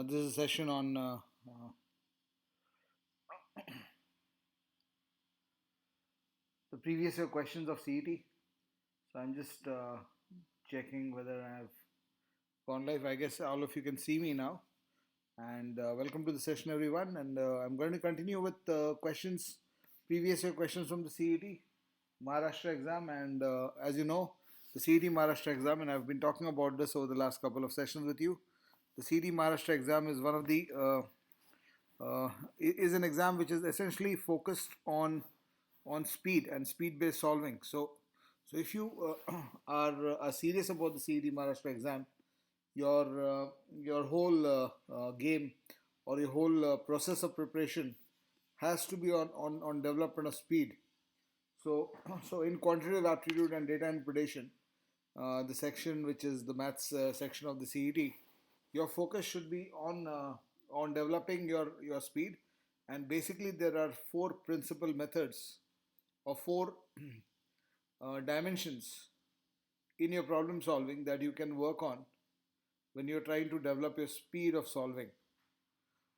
This is a session on the previous year questions of CET. So I'm just checking whether I've gone live. I guess all of you can see me now. And welcome to the session, everyone. And I'm going to continue with questions, previous year questions from the CET Maharashtra exam. And as you know, the CET Maharashtra exam, and I've been talking about this over the last couple of sessions with you. The CET Maharashtra exam is one of the is an exam which is essentially focused on speed and speed based solving. So if you are serious about the CET Maharashtra exam, your whole game or your whole process of preparation has to be on development of speed. So so in quantitative aptitude and data interpretation, the section which is the maths section of the CET, your focus should be on developing your speed. And basically, there are four principal methods or four dimensions in your problem solving that you can work on when you're trying to develop your speed of solving.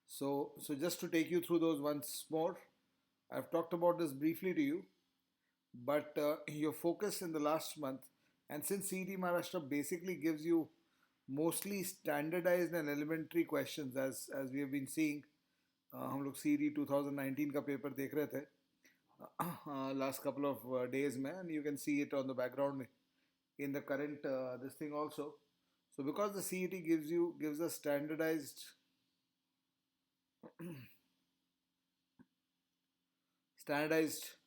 So just to take you through those once more, I've talked about this briefly to you, but your focus in the last month, and since CET Maharashtra basically gives you mostly standardized and elementary questions, as we have been seeing, हम लोग CET 2019 का paper देख रहे थे last couple of days में, and you can see it on the background in the current this thing also. So because the CET gives us standardized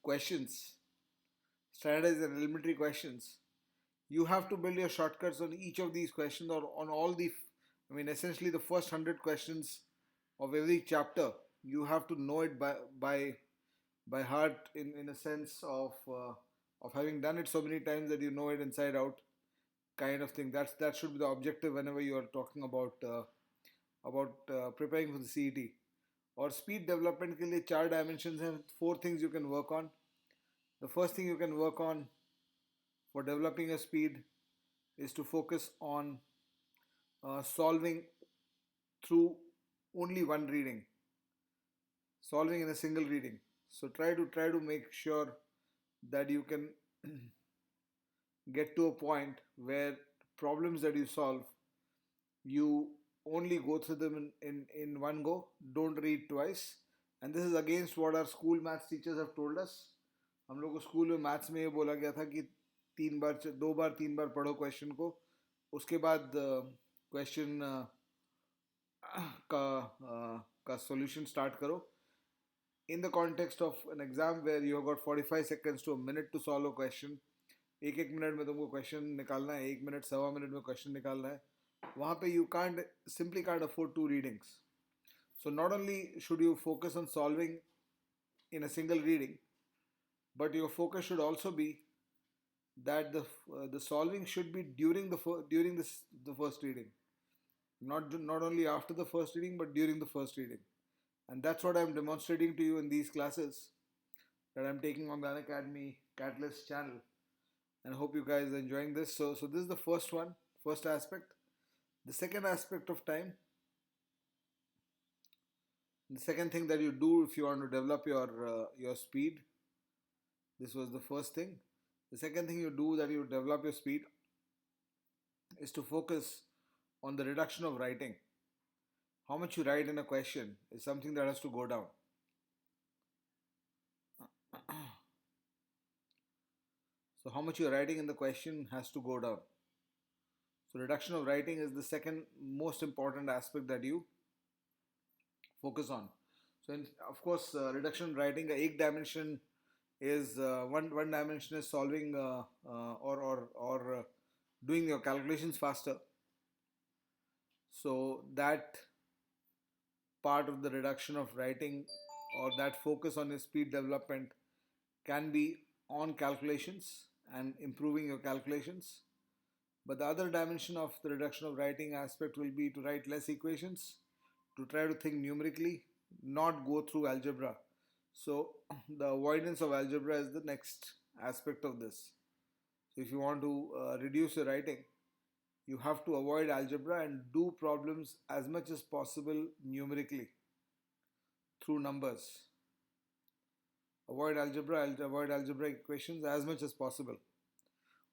questions, standardized and elementary questions, you have to build your shortcuts on each of these questions or on all the, I mean, essentially the first 100 questions of every chapter. You have to know it by heart in a sense of having done it so many times that you know it inside out, kind of thing. That should be the objective whenever you are talking about preparing for the CET. और speed development के लिए चार dimensions हैं, four things you can work on. The first thing you can work on for developing a speed is to focus on solving through only one reading, solving in a single reading. So try to make sure that you can get to a point where problems that you solve, you only go through them in one go. Don't read twice. And this is against what our school maths teachers have told us. हम लोग को school में maths में ये बोला गया था कि दो बार तीन बार पढ़ो क्वेश्चन को, उसके बाद क्वेश्चन का सॉल्यूशन स्टार्ट करो. In the context of an exam where you have got 45 seconds to a minute to solve a question, एक एक मिनट में तुमको क्वेश्चन निकालना है, एक मिनट सवा मिनट में क्वेश्चन निकालना है, वहाँ पे you can't afford two readings. So not only should you focus on solving in a single reading, but your focus should also be that the solving should be during the first reading, not only after the first reading but during the first reading. And that's what I'm demonstrating to you in these classes that I'm taking on the Unacademy CAT-alyst channel. And I hope you guys are enjoying this. So this is the first aspect. The second aspect of time, the second thing that you do if you want to develop your speed. This was the first thing. The second thing you do that you develop your speed is to focus on the reduction of writing. How much you write in a question is something that has to go down. So how much you're writing in the question has to go down. So reduction of writing is the second most important aspect that you focus on. So of course, reduction in writing, एक dimension is one dimension is solving or doing your calculations faster. So that part of the reduction of writing or that focus on your speed development can be on calculations and improving your calculations. But the other dimension of the reduction of writing aspect will be to write less equations, to try to think numerically, not go through algebra. So the avoidance of algebra is the next aspect of this. So if you want to reduce your writing, you have to avoid algebra and do problems as much as possible numerically through numbers. Avoid algebra, avoid algebraic equations as much as possible.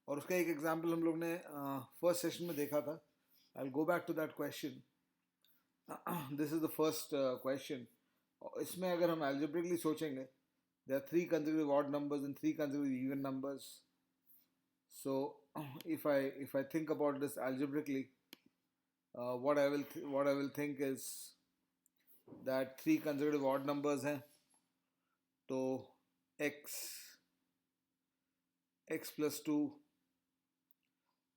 और उसका एक example हम लोग ने first session में देखा था. I'll go back to that question. This is the first question. इसमें अगर हम algebraically सोचेंगे, there are 3 consecutive odd numbers and 3 consecutive even numbers. So if I think about this algebraically, what I will think is that 3 consecutive odd numbers हैं, तो x plus 2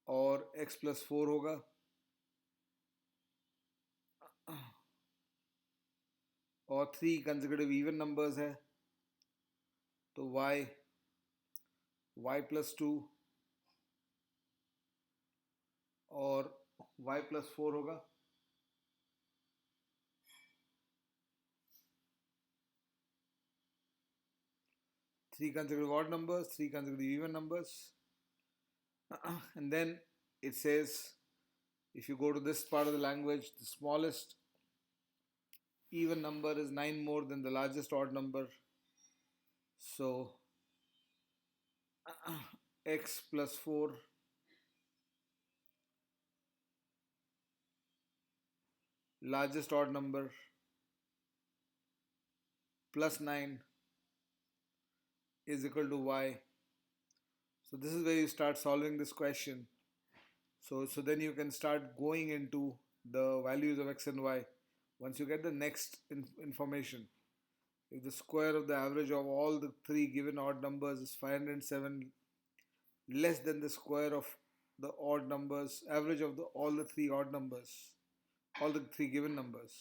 और x plus 4 होगा. और 3 consecutive even numbers है, तो y plus 2 और y plus 4 होगा. 3 consecutive odd numbers, 3 consecutive even numbers. And then it says, if you go to this part of the language, the smallest even number is 9 more than the largest odd number. So x plus 4 largest odd number plus 9 is equal to y. So this is where you start solving this question. So then you can start going into the values of x and y. Once you get the next information, if the square of the average of all the 3 given odd numbers is 507 less than the square of the odd numbers, average of all the 3 odd numbers, all the 3 given numbers,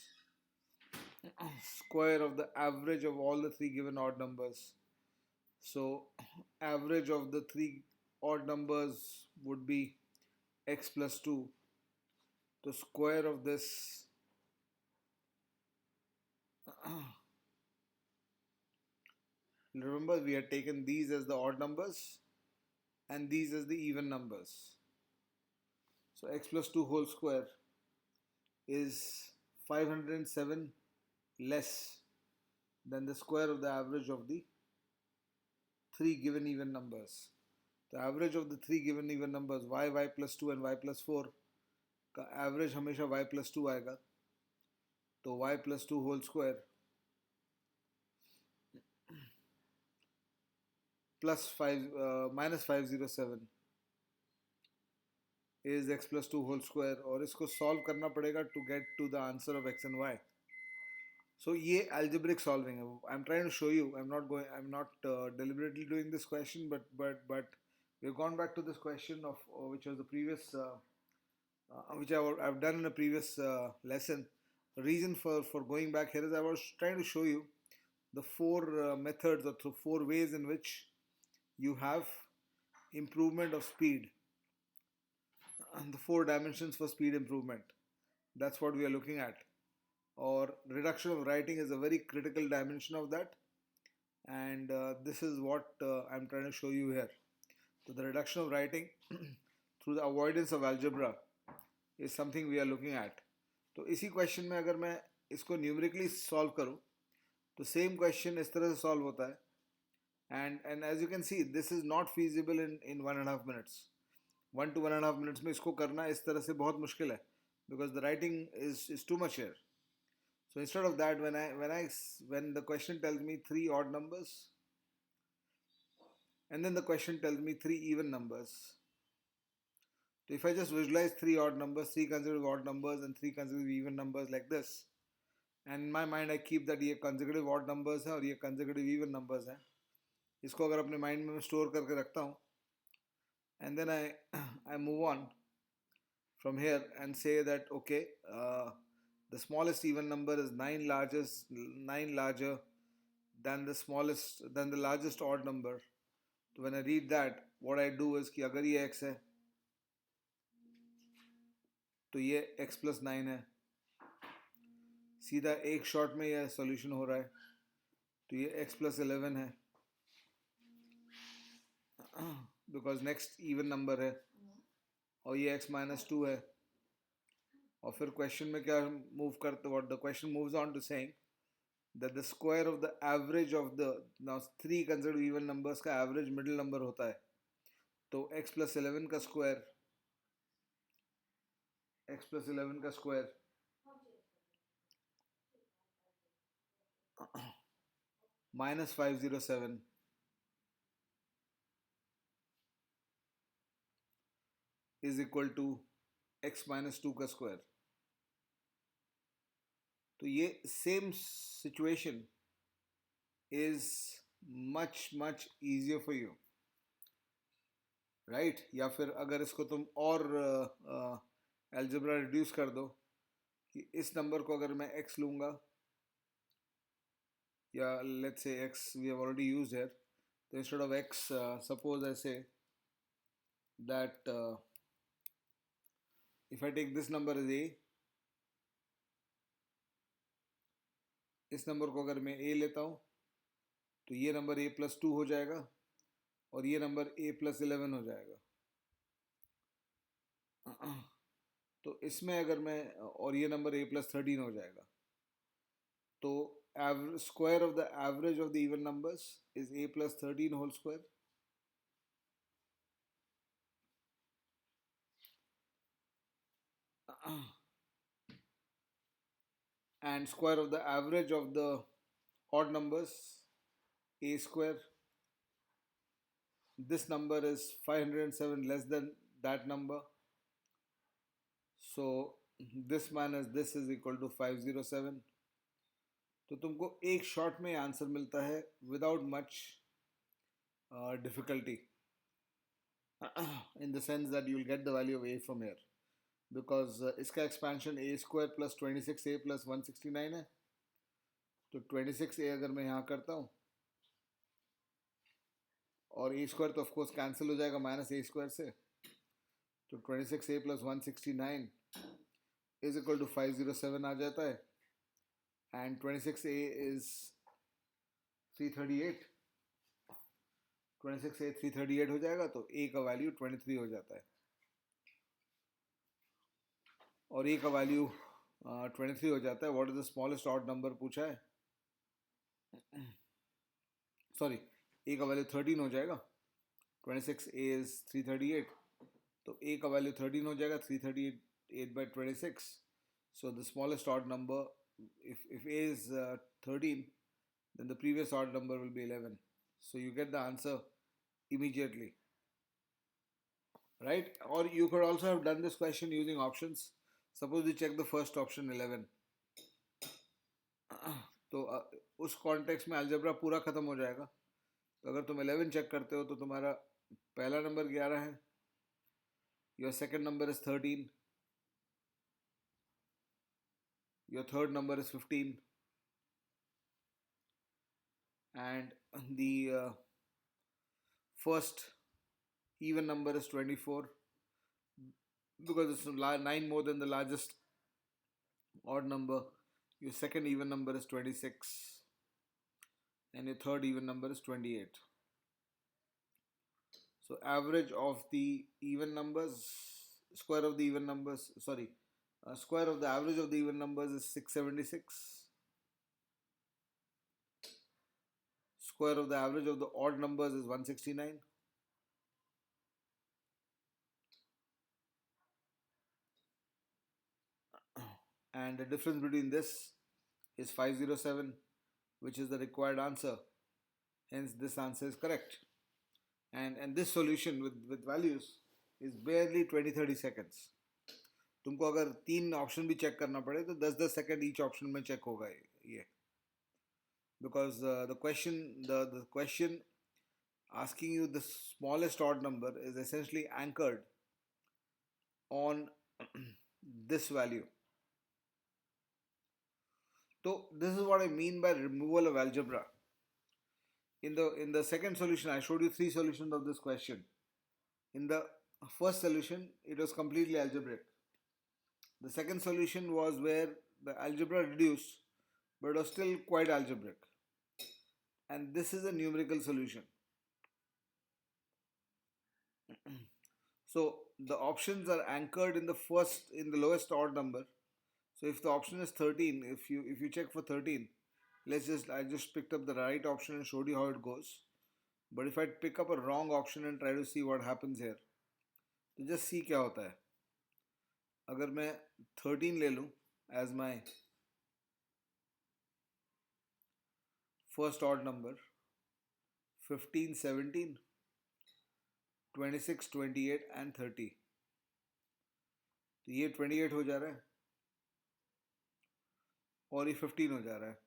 square of the average of all the 3 given odd numbers. So average of the 3 odd numbers would be x plus 2. The square of this remember, we had taken these as the odd numbers and these as the even numbers. So x plus 2 whole square is 507 less than the square of the average of the 3 given even numbers. The average of the 3 given even numbers y plus 2 and y plus 4 का average हमेशा y plus 2 आएगा. तो y plus 2 whole square plus 5 minus 507 is x plus 2 whole square. और इसको solve करना पड़ेगा to get to the answer of x and y. So ये algebraic solving है. I'm trying to show you. I'm not deliberately doing this question, but we've gone back to this question of which was the previous which I've done in a previous lesson. The reason for going back here is I was trying to show you the 4 methods or 4 ways in which you have improvement of speed, and the 4 dimensions for speed improvement. That's what we are looking at. Or reduction of writing is a very critical dimension of that, and this is what I'm trying to show you here. So the reduction of writing through the avoidance of algebra is something we are looking at. तो इसी question में अगर मैं इसको numerically solve करूं तो same question इस तरह से सॉल्व होता है. And as you can see, this is not feasible in 1.5 minutes. 1 to 1.5 minutes में इसको करना इस तरह से बहुत मुश्किल है, because the writing is too much here. So instead of that, when the question tells me 3 odd numbers and then the question tells me 3 even numbers, so if I just visualize 3 odd numbers, 3 consecutive odd numbers and 3 consecutive even numbers like this, and in my mind I keep that ये consecutive odd numbers हैं और ये consecutive even numbers हैं, इसको अगर अपने mind में store करके रखता हूँ, and then I move on from here and say that okay, the smallest even number is 9 larger than the largest odd number. So when I read that, what I do is कि अगर ये x है तो ये x plus 9 है, सीधा एक shot में ये सॉल्यूशन हो रहा है. तो ये x plus 11 है because next even number है. और ये x minus 2 है, और फिर क्वेश्चन में क्या मूव करते, what the question moves on to saying that the square of the average of the, now 3 consecutive even numbers का average middle number होता है, तो x plus 11 का स्क्वायर, x plus 11 का square minus 507 is equal to x minus 2 का square. तो ये same situation is much easier for you, right? या फिर अगर इसको तुम और algebra reduce कर दो कि इस नंबर को अगर मैं x लूँगा, या let's say x we have already used here, so instead of x suppose I say that if I take this number as a, इस नंबर को अगर मैं a लेता हूँ तो ये नंबर a plus 2 हो जाएगा और ये नंबर a plus 11 हो जाएगा. तो इसमें अगर मैं, और ये नंबर a plus 13 हो जाएगा, तो square of the average of the even numbers is a plus 13 whole square. And square of the average of the odd numbers, a square. This number is 507 less than that number, so this minus this is equal to 507. तो तुमको एक shot में answer मिलता है without much difficulty, in the sense that you will get the value of a from here, because इसका expansion a square plus 26a plus 169 है. तो 26a अगर मैं यहाँ करता हूँ और a square तो ऑफकोर्स कैंसिल हो जाएगा माइनस a square से, तो 26a plus 169 is equal to 507 आ जाता है, and 26a is 338. 26a 338 हो जाएगा, तो a का वैल्यू 23 हो जाता है, और a का वैल्यू 23 हो जाता है. What is the smallest odd number पूछा है, सॉरी a का वैल्यू 13 हो जाएगा. 26a is 338, तो a का वैल्यू 13 हो जाएगा, 338 by 26. So the smallest odd number, if a is 13, then the previous odd number will be 11. So you get the answer immediately, right? Or you could also have done this question using options. Suppose you check the first option 11, तो उस context में algebra पूरा खत्म हो जाएगा. तो अगर तुम 11 चेक करते हो तो तुम्हारा पहला नंबर 11 है, your second number is 13, your third number is 15, and the first even number is 24, because it's 9 more than the largest odd number. Your second even number is 26, and your third even number is 28. So average of the even numbers, square of the even numbers, square of the average of the even numbers is 676. Square of the average of the odd numbers is 169. And the difference between this is 507, which is the required answer. Hence this answer is correct. And this solution with values is barely 20-30 seconds. तुमको अगर 3 option भी check करना पड़े तो 10-10 second each option में check होगा ये, because the question asking you the smallest odd number is essentially anchored on this value. So this is what I mean by removal of algebra. In the second solution, I showed you 3 solutions of this question. In the first solution, it was completely algebraic. The second solution was where the algebra reduced, but it was still quite algebraic. And this is a numerical solution. So the options are anchored in the lowest odd number. So if the option is 13, if you check for 13, I just picked up the right option and showed you how it goes. But if I pick up a wrong option and try to see what happens here, तो just see क्या होता है. अगर मैं 13 ले लूँ as my first odd number, 15, 17, 26, 28 and 30, तो ये 28 हो जा रहा है और ये 15 हो जा रहा है.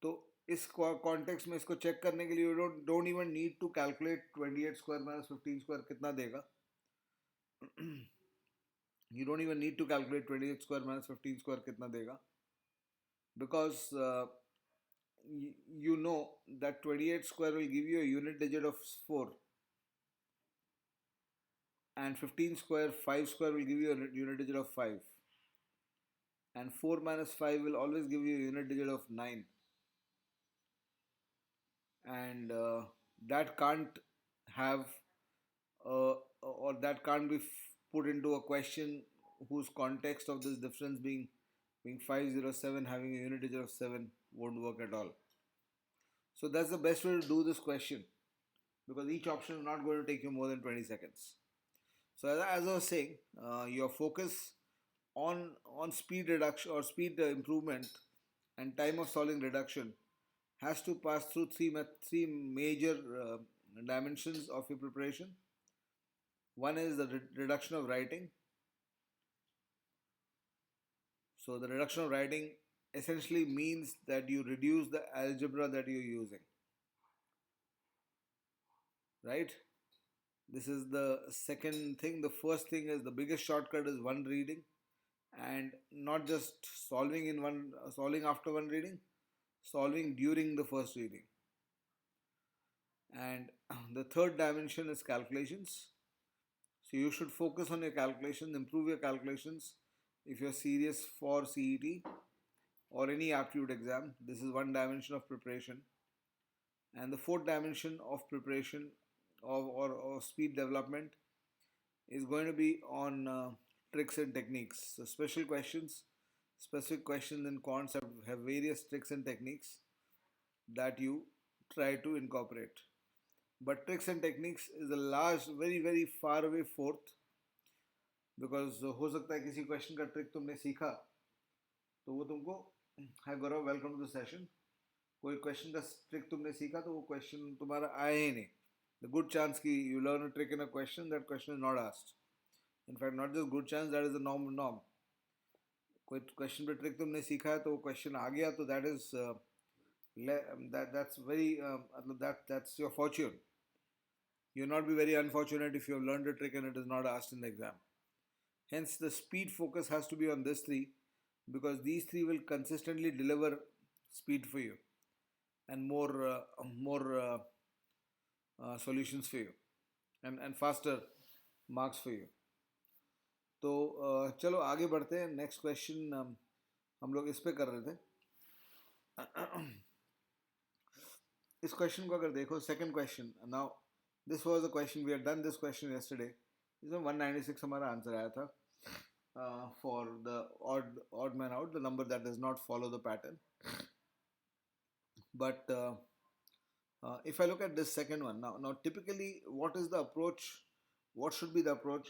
तो इस कॉन्टेक्स्ट में इसको चेक करने के लिए you don't even need to calculate 28 square minus 15 square कितना देगा. You don't even need to calculate 28 square minus 15 square कितना देगा, because you know that 28 square will give you a unit digit of 4 and 15 square 5 square will give you a unit digit of 5 and 4 minus 5 will always give you a unit digit of 9, and that can't have or that can't be put into a question whose context of this difference being 507 having a unit digit of 7 won't work at all. So that's the best way to do this question, because each option is not going to take you more than 20 seconds. So as I was saying, your focus on speed reduction or speed improvement and time of solving reduction has to pass through three major dimensions of your preparation. One is the reduction of writing. So the reduction of writing essentially means that you reduce the algebra that you're using, right? This is the second thing. The first thing is the biggest shortcut is one reading, and not just solving after one reading, solving during the first reading. And the third dimension is calculations. So you should focus on your calculations, improve your calculations if you're serious for CET or any aptitude exam. This is one dimension of preparation. And the fourth dimension of preparation or speed development is going to be on tricks and techniques. So specific questions in quants have various tricks and techniques that you try to incorporate. But tricks and techniques is a large, very very far away fourth, because हो सकता है किसी question का trick तुमने सीखा तो वो तुमको, हाय गौरव, वेलकम टू द सेशन, कोई क्वेश्चन का ट्रिक तुमने सीखा तो वो क्वेश्चन तुम्हारा आया ही नहीं. द गुड चांस कि you learn a trick in a question, that question is not asked. In fact not just good chance, that is the norm. कोई क्वेश्चन पे ट्रिक तुमने सीखा है तो वो क्वेश्चन आ गया तो that is that's very that's your fortune. You'll not be very unfortunate if you have learned a trick and it is not asked in the exam. Hence the speed focus has to be on this three, because these three will consistently deliver speed for you and more solutions for you and faster marks for you. तो चलो आगे बढ़ते हैं. Next question हम लोग इस पे कर रहे थे. इस क्वेश्चन को अगर देखो, second question, now this was the question, we had done this question yesterday. इसमें 196 हमारा आंसर आया था for the odd man out, the number that does not follow the pattern. But if I look at this second one, now typically what is the approach, what should be the approach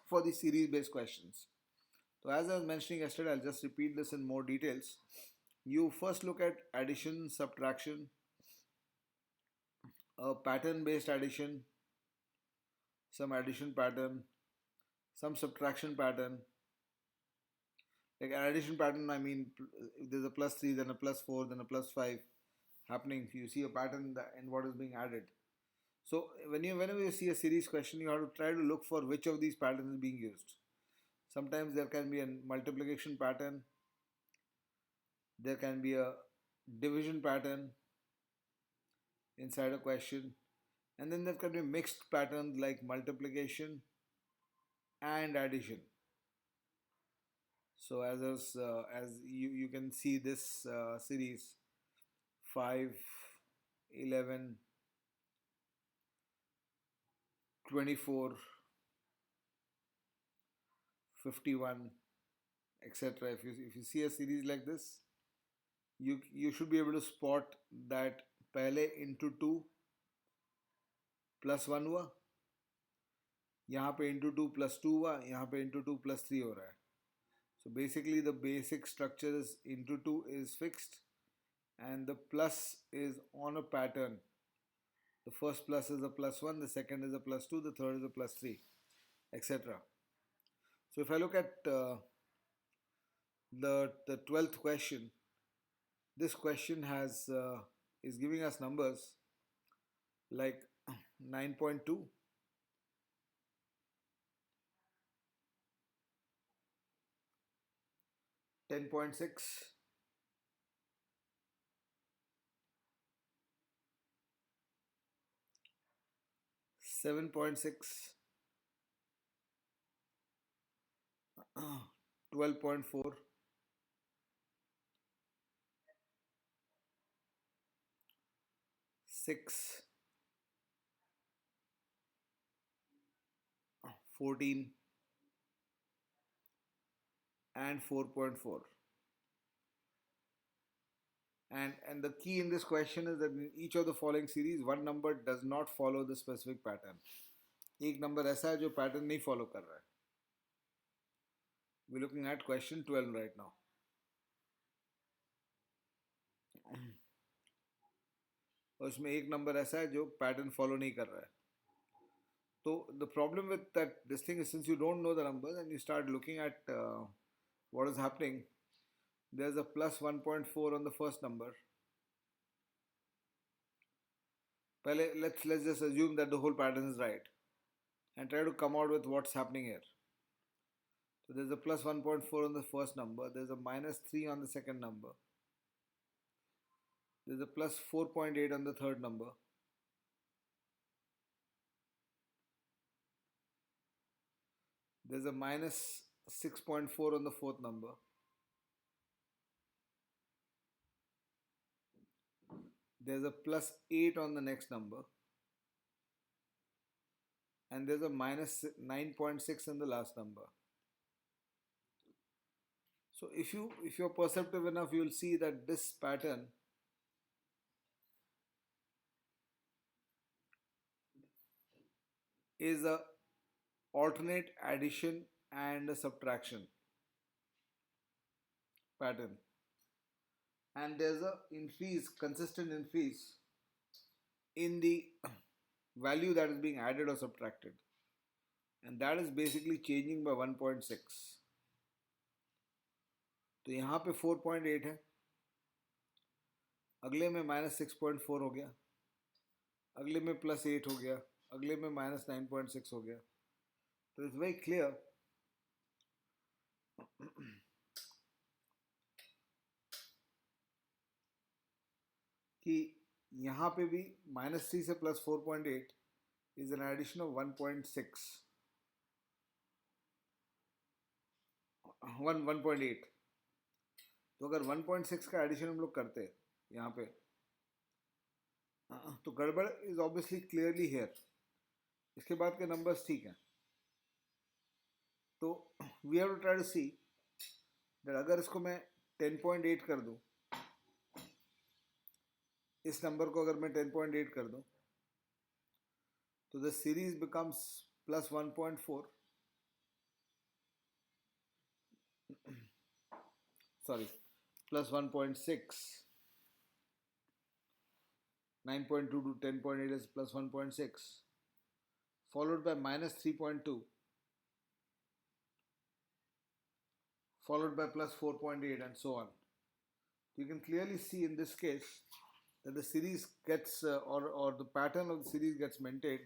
for the series based questions? So as I was mentioning yesterday, I'll just repeat this in more details. You first look at addition, subtraction, a pattern based addition, some addition pattern, some subtraction pattern. Like an addition pattern, I mean, if there's a plus 3, then a plus 4, then a plus 5 happening, you see a pattern in what is being added. So whenever you see a series question, you have to try to look for which of these patterns is being used. Sometimes there can be a multiplication pattern, there can be a division pattern inside a question, and then there can be mixed patterns like multiplication and addition. So as you can see this series 5, 11, 24, 51, etc. If you see a series like this, you should be able to spot that पहले into 2 plus 1 हुआ, यहाँ पे into 2 plus 2 हुआ, यहाँ पे into 2 plus 3 हो रहा है. So basically the basic structure is into 2 is fixed and the plus is on a pattern. The first plus is a plus 1, the second is a plus 2, the third is a plus 3, etc. So if I look at the 12th question, this question has is giving us numbers like 9.2, 10.6, 7.6, 12.4, 6, 14 and 4.4. And the key in this question is that in each of the following series, one number does not follow the specific pattern. एक number ऐसा है जो pattern नहीं follow कर रहा है. We're looking at question 12 right now. और इसमें एक नंबर ऐसा है जो पैटर्न फॉलो नहीं कर रहा है. So the problem with this thing is, since you don't know the numbers and you start looking at what is happening, there's a plus 1.4 on the first number. Let's just assume that the whole pattern is right and try to come out with what's happening here. So there's a plus 1.4 on the first number, there's a minus 3 on the second number, there's a plus 4.8 on the third number, there's a minus 6.4 on the fourth number, there's a plus 8 on the next number, and there's a minus 9.6 in the last number. So if you're perceptive enough, you'll see that this pattern is a alternate addition and a subtraction pattern, and there's a consistent increase in the value that is being added or subtracted, and that is basically changing by 1.6. तो यहाँ पे 4.8 है, अगले में minus 6.4 हो गया, अगले में plus 8 हो गया, अगले में minus 9.6 हो गया. तो it's very clear कि यहाँ पे भी minus 3 से plus 4.8 is an addition of 1.6, 1.8. तो अगर 1.6 का एडिशन हम लोग करते हैं यहाँ पे, तो गड़बड़ इज ऑब्वियसली क्लियरली हेयर. इसके बाद के नंबर्स ठीक हैं. तो we have to try to see that अगर इसको मैं 10.8 कर दूं, इस नंबर को अगर मैं 10.8 कर दूं, तो the series becomes plus 1.4, sorry, plus 1.6. 9.2 to 10.8 is plus 1.6, followed by minus 3.2, followed by plus 4.8, and so on. You can clearly see in this case that the series gets or the pattern of the series gets maintained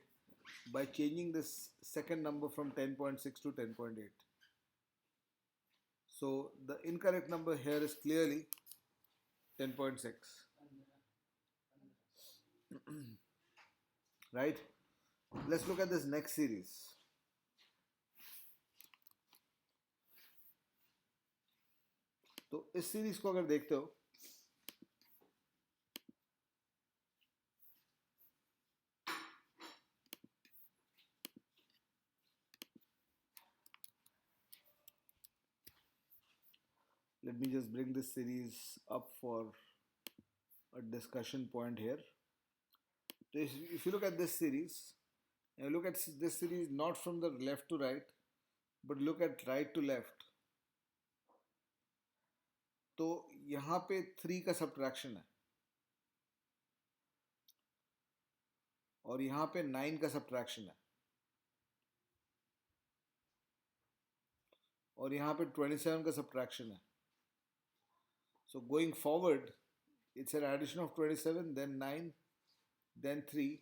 by changing this second number from 10.6 to 10.8. So the incorrect number here is clearly 10.6. Right? Let's look at this next series. तो इस series को अगर देखते हो, let me just bring this series up for a discussion point here. So if you look at this series, and you look at this series not from the left to right, but look at right to left, तो यहाँ पे 3 का subtraction है और यहाँ पे 9 का subtraction है और यहाँ पे 27 का सब्ट्रैक्शन है. So going forward, it's an addition of 27, then 9, then 3.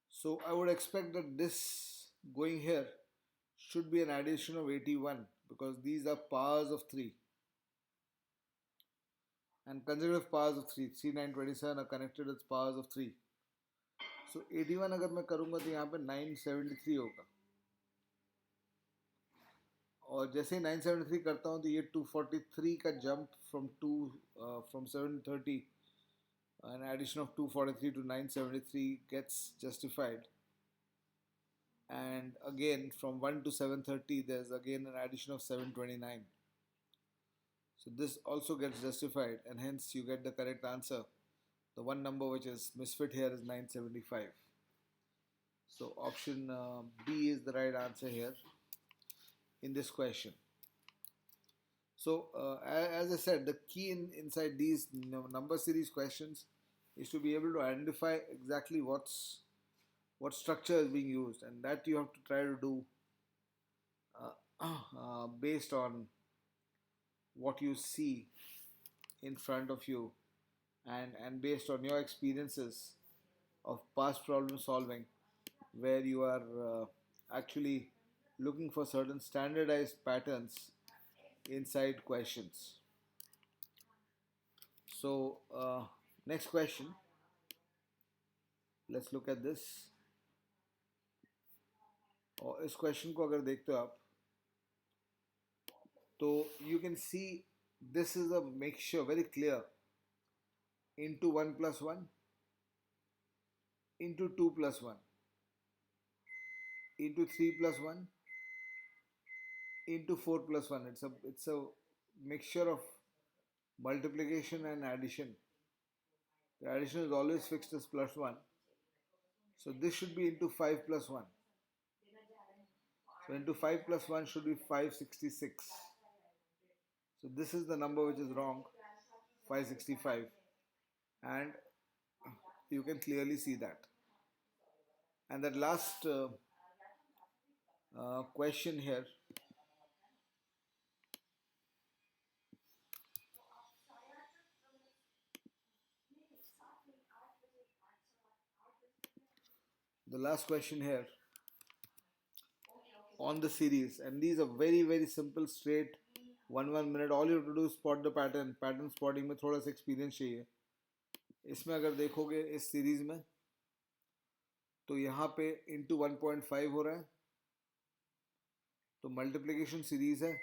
So I would expect that this going here should be an addition of 81 because these are powers of 3 and consecutive powers of 3. 3, 9, 27 are connected with powers of 3. So 81 अगर मैं करूँगा तो यहाँ पे 973 होगा और जैसे ही 973 करता हूँ तो ये 243 का jump from 730, an addition of 243 to 973 gets justified, and again from 1 to 730 there's again an addition of 729. So this also gets justified and hence you get the correct answer. The one number which is misfit here is 975. So option B is the right answer here in this question. So as I said, the key inside these number series questions is to be able to identify exactly what structure is being used, and that you have to try to do based on what you see in front of you and based on your experiences of past problem solving, where you are actually looking for certain standardized patterns inside questions. So next question, let's look at this. और इस question को अगर देखते हो आप तो you can see this is a mixture, very clear, into 1 plus 1, into 2 plus 1, into 3 plus 1, into 4 plus 1. It's a mixture of multiplication and addition. The addition is always fixed as plus 1. So this should be into 5 plus 1. So into 5 plus 1 should be 566. So this is the number which is wrong, 565. And you can clearly see that. And that last question here, on the series, and these are very very simple, straight 1 minute. All you have to do is spot the pattern spotting में थोड़ा सा experience चाहिए. इसमें अगर देखोगे इस series में तो यहाँ पे into 1.5 हो रहा है तो मल्टीप्लिकेशन सीरीज है,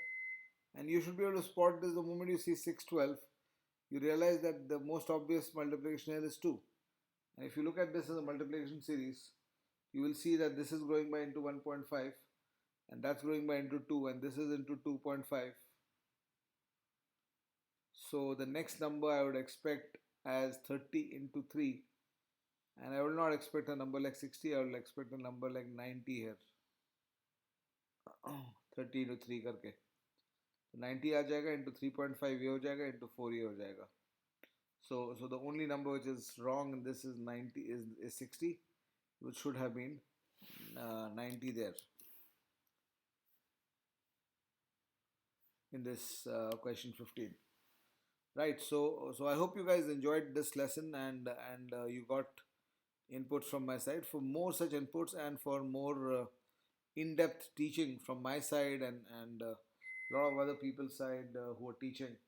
and you should be able to spot this the moment you see 612. You realize that the most obvious multiplication here is 2, and if you look at this as a multiplication series, you will see that this is growing by into 1.5 and that's growing by into 2 and this is into 2.5. So the next number I would expect as 30 into 3, and I will not expect a number like 60, I will expect a number like 90 here. 30 into 3 करके 90 आ जाएगा, into 3.5 ये हो जाएगा, into 4 ये हो जाएगा. So the only number which is wrong in this is 90 is 60, which should have been 90 there in this question 15. Right, so I hope you guys enjoyed this lesson and you got inputs from my side. For more such inputs and for more in-depth teaching from my side and a lot of other people's side who are teaching,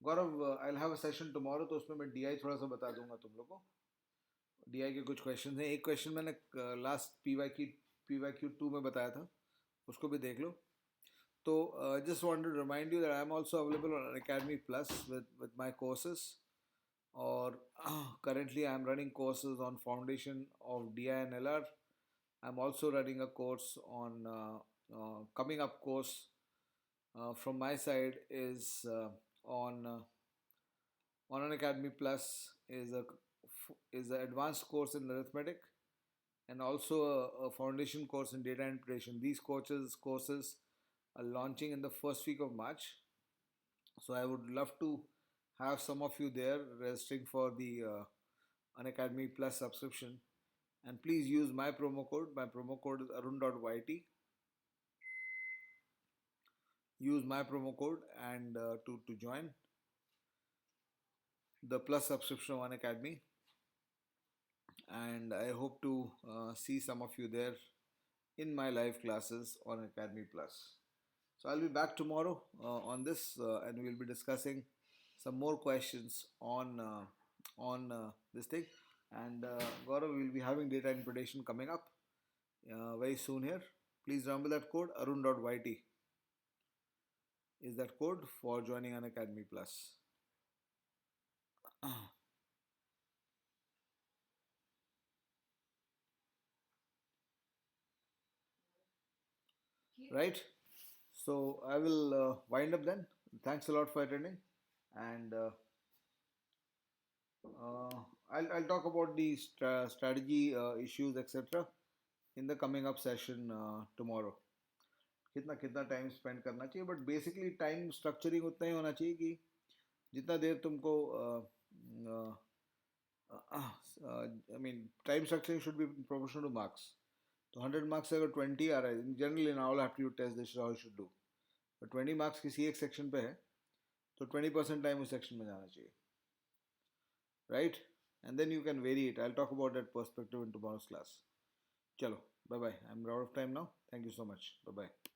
Gaurav, I'll have a session tomorrow, तो उसमें मैं DI थोड़ा सा बता दूंगा तुम लोगों को. DI के कुछ क्वेश्चन हैं. एक क्वेश्चन मैंने लास्ट PYQ 2 में बताया था, उसको भी देख लो. So just wanted to remind you that I am also available on Unacademy Plus with my courses, or currently I am running courses on foundation of DI and LR. I'm also running a course on coming up course from my side is on Unacademy Plus is an advanced course in arithmetic and also a foundation course in data interpretation. These courses are launching in the first week of March. So I would love to have some of you there registering for the Unacademy Plus subscription. And please use my promo code. My promo code is arun.yt. Use my promo code and to join the Plus subscription of Unacademy. And I hope to see some of you there in my live classes on Academy Plus. So I'll be back tomorrow on this, and we'll be discussing some more questions on this thing. And Gaurav will be having data interpretation coming up very soon here. Please remember that code arun.yt is that code for joining an Academy Plus. Right? So I will wind up then. Thanks a lot for attending, and I'll talk about the strategy issues etc. in the coming up session tomorrow. कितना कितना time spend करना चाहिए but basically time structuring उतना ही होना चाहिए कि जितना देर तुमको I mean time structuring should be proportional to marks तो 100 मार्क्स से अगर 20 आ रहा है generally in all have to test this how you should do but 20 marks किसी एक सेक्शन पे है तो 20% टाइम उस सेक्शन में जाना चाहिए right and then you can vary it I talk about that perspective in tomorrow's class चलो bye bye I am out of time now thank you so much bye bye